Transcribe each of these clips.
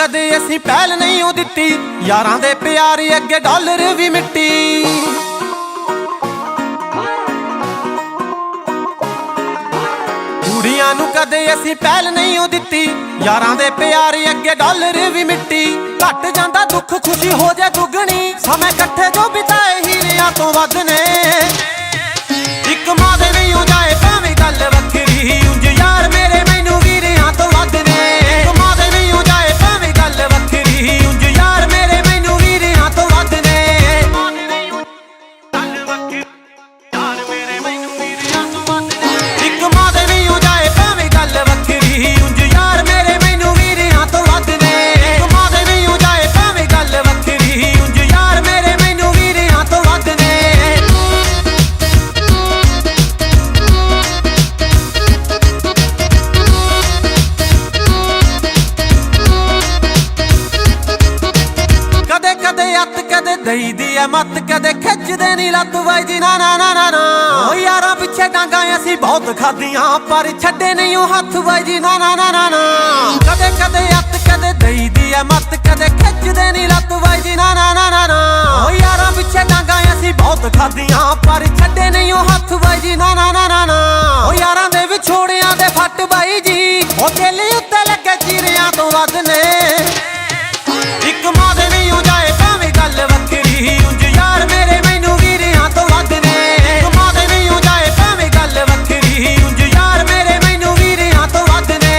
कदे असीं पहल नहीं ओ दित्ती, यारां दे प्यार अगे डॉलर भी मिट्टी। कुड़ियां नूं कदे असीं पहल नहीं ओ दित्ती, यारां दे प्यार अगे डॉलर भी मिट्टी। घट जांदा दुख खुशी हो जाए दुगनी, समय कट्ठे जो बिताए हीरियां तो वध ने। इक मां दे नहीं हो जाए भावें गल वखरी, उंज यार मेरे मैनू वीरियां तो वध ने। इक मां दे नहीं हो जाए भावें गल वखरी, उंज यार मेरे मैनू वीरियां तो वध ने। इक मां दे नहीं हो जाए भावें गल वखरी, उंज यार मेरे मैनू वीरियां तो वध ने। इक मां दे नहीं हो जाए भावें गल वखरी, उंज यार मेरे मैनू वीरियां तो वध ने। कदे कदे अत कदे दई दी है मत, कदे खिचदे नी लत बाई जी ना ना ना ना ना। ओ यारां पिछे डांगा असीं बहुत खादियां, पर छड्डे नहीं ओ हथ बाई जी ना ना ना ना ना। कदे कदे अत कदे दई दी है मत, कदे खिचदे नी लत बाई जी ना ना ना ना ना। ओ यारां पिछे डांगा असीं बहुत खादियां, पर छड्डे नहीं ओ हथ बाई जी ना ना ना ना ना। ओ यारां दे विछोड़ियां दे फट बाई जी, ओ दिल उत्ते लगे चीरियां तो वध ने। इक मां दे नहीं हो जाए भावें गल वखरी, उंज यार मेरे मैनू वीरियां तो वध ने। इक मां दे नहीं हो जाए भावें गल वखरी, उंज यार मेरे मैनू वीरियां तो वध ने।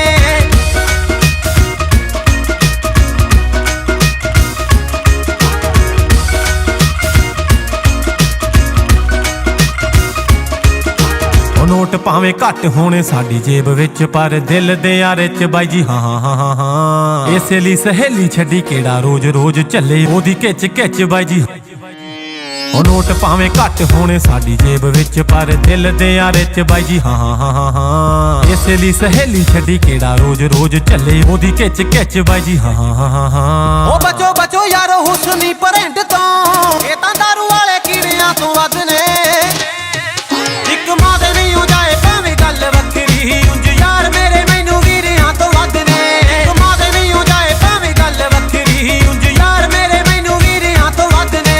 नोट भावें घट होने साडी जेब विच, पर दिल दे यारे च बाई जी हाँ हाँ हाँ हाँ हाँ। इसे लई सहेली छड्डी केड़ा रोज रोज चले ओदी खिच खिच बाई जी। ओ नोट भावें घट होने साडी जेब विच, पर दिल दे यारे च बाई जी हाँ हाँ हाँ हाँ हाँ। इसे लई सहेली छड्डी केड़ा रोज रोज चले ओदी खिच खिच बाई जी हाँ हाँ हाँ हाँ हाँ। ओ बचो बचो यारो हुस्नी परेंट तो, ये तां दारू वाले कीड़ियां तो वध ने। इक मां दे नहीं हो जाए भावें गल वखरी, उंज यार मेरे मैनू वीरियां तो वध ने। इक मां दे नहीं हो जाए भावें गल वखरी, उंज यार मेरे मैनू वीरियां तो वध ने।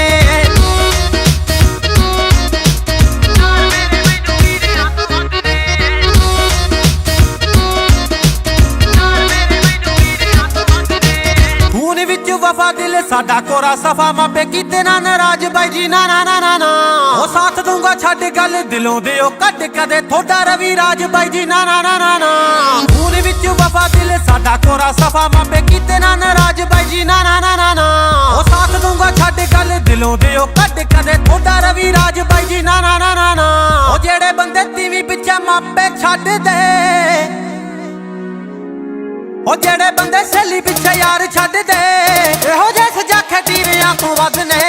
खून विच वफा दिल साडा कोरा सफा, मापे कीते ना नाराज बाई जी ना ना ना ना ना। ओ साथ दूंगा छड्ड गल दिलों दे ओ कट, कदे थोड़ा रवि राज बाई जी ना ना ना ना ना। खून विच वफा दिल साडा कोरा सफा, मापे कीते ना नाराज बाई जी ना ना ना ना ना। ओ साथ दूंगा छड्ड गल दिलों दे ओ कट, कदे थोड़ा रवि राज बाई जी ना ना ना ना ना। ओ जेड़े बंदे तीवी पिछे मापे छड्ड दे, ओ जेड़े बंदे सहेली पिछे यार छड्ड दे, इहो जे सजाखे तीरियां तो वध ने।